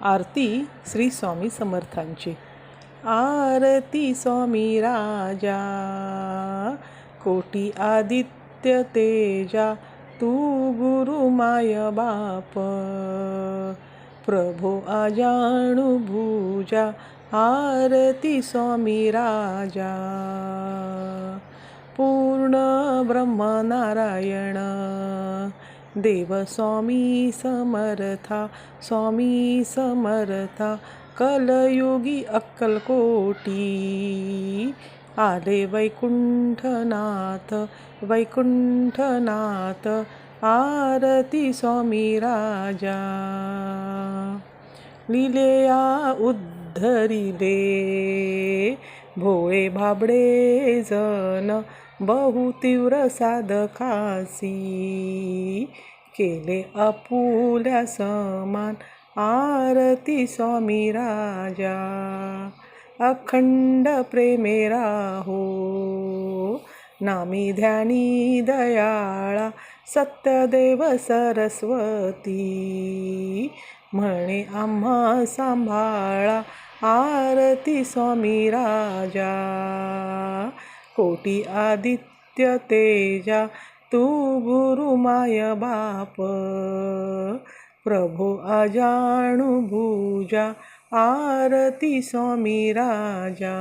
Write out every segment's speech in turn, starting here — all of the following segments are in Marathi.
आरती श्री स्वामी समर्थांची. आरती स्वामी राजा, कोटी आदित्य तेजा, तू गुरु माय बाप, प्रभो आजाणु भुजा. आरती स्वामी राजा, पूर्ण ब्रह्म नारायण, देव स्वामी समर्था. स्वामी समर्था, कलयुगी अक्कलकोटी, आले वैकुंठनाथ. वैकुंठनाथ, आरती स्वामी राजा. लिलेया उद्धरिले भोळे भाबडे जन, बहु तीव्र साधकासी, केले आपुल्या समान. आरती स्वामी राजा, अखंड प्रेमे राहो, नामी ध्यानी दयाळा. सत्यदेव सरस्वती, म्हणे आम्हा सांभाळा. आरती स्वामी राजा, कोटी आदित्य तेजा, तू गुरु माय बाप, प्रभो आजाणु भुजा. आरती स्वामी राजा.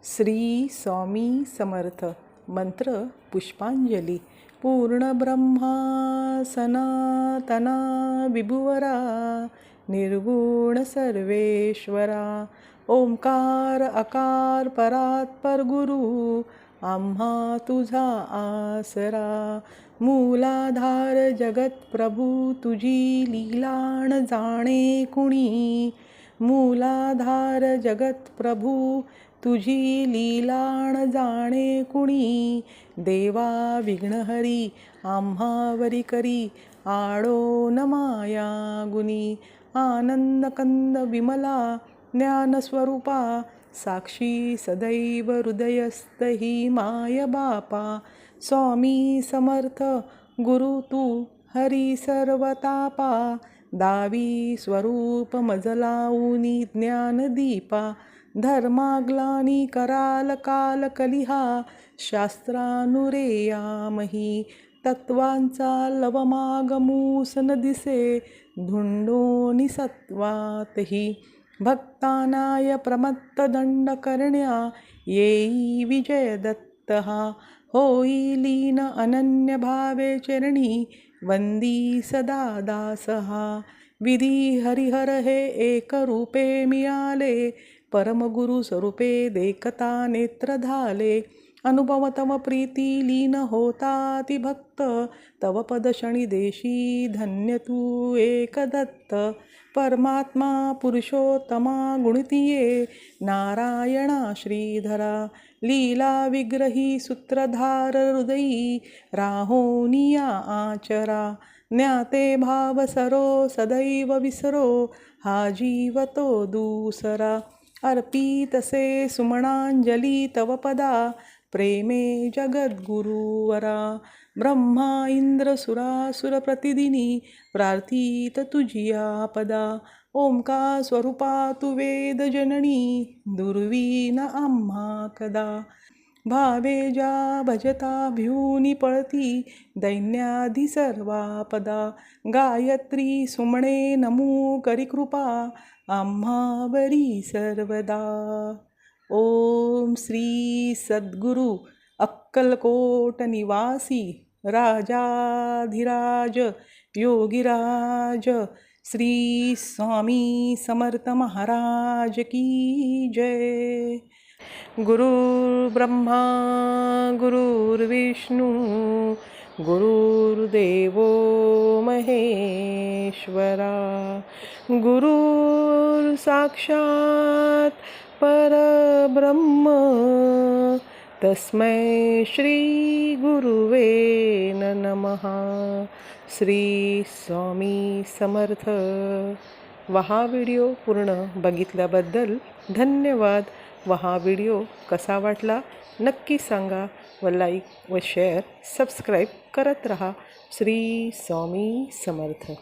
श्री स्वामी समर्थ. मंत्र पुष्पांजली. पूर्ण ब्रह्मा सनातना विभुवरा, निर्गुण सर्वेश्वरा. ओंकार आकार परात्पर गुरु, आम्हा तुझा आसरा. मूलाधार जगत प्रभू, तुझी लीलाण जाणे कुणी. मूलाधार जगत प्रभू, तुझी लीलाण जाणे कुणी. देवा विघ्नहरी, आम्हावरी करी, आडो न माया गुणी. आनंद कंद विमला, ज्ञानस्वरूपा, साक्षी सदैव हृदयस्थ ही माय बापा. स्वामी समर्थ गुरु तू, हरी सर्वतापा. दावी स्वरूप मजलाऊनी ज्ञानदीपा. धर्माग्लानी कराल काल कलिहा, शास्त्रानुरेयामही. तत्वांचा लवमागमूस न दिसे, धुंडोनी सत्वातही. भक्तानाय प्रमत्त दंड करण्या, येई विजय दत्त हा. होई लीन अनन्य भावे चरणी, वंदी सदा दास हा. विधी हरिहर हे एक रूपे मिळाले, परमगुरु स्वरूपे देखता नेत्र धाले. अनुभव तव प्रीती लीन होता ती भक्त, तव पद शणी देशी धन्य तू एक दत्त. परमात्मा पुरुषोत्तमा गुणतीये, नारायणा श्रीधरा. लीला विग्रही सूत्रधार हृदयी, राहोनिया आचरा. ज्ञाते भाव सरो सदैव विसरो, हा जीव तो दूसरा. अर्पितसे सुमनांजली तव पदा, प्रेमे जगद्गुरुवरा. ब्रह्मा इंद्र सुरासुर प्रतिदिनी, प्रार्थित तुझिया पदा. ओंकार स्वरूपा तू वेद जननी, दुर्वीन आम्हा कदा. भावे ज्या भजता भिऊनी पळती, दैन्याधी सर्वापदा. गायत्री सुमणे नमो करी कृपा, आम्हावरी सर्वदा. ओम श्री सद्गुरु अक्कलकोट निवासी, राजाधिराज योगीराज श्री स्वामी समर्थ महाराज की जय. गुरुर्ब्रह्मा गुरुर्विष्णू, गुरुर्देवो महेश्वरा. गुरुर् साक्षात परब्रह्म, तस्मै श्री गुरुवे नमः. श्री स्वामी समर्थ. हा व्हिडिओ पूर्ण बघितल्याबद्दल धन्यवाद. हा व्हिडिओ कसा वाटला नक्की सांगा व लाईक व शेअर सबस्क्राईब करत रहा. श्री स्वामी समर्थ.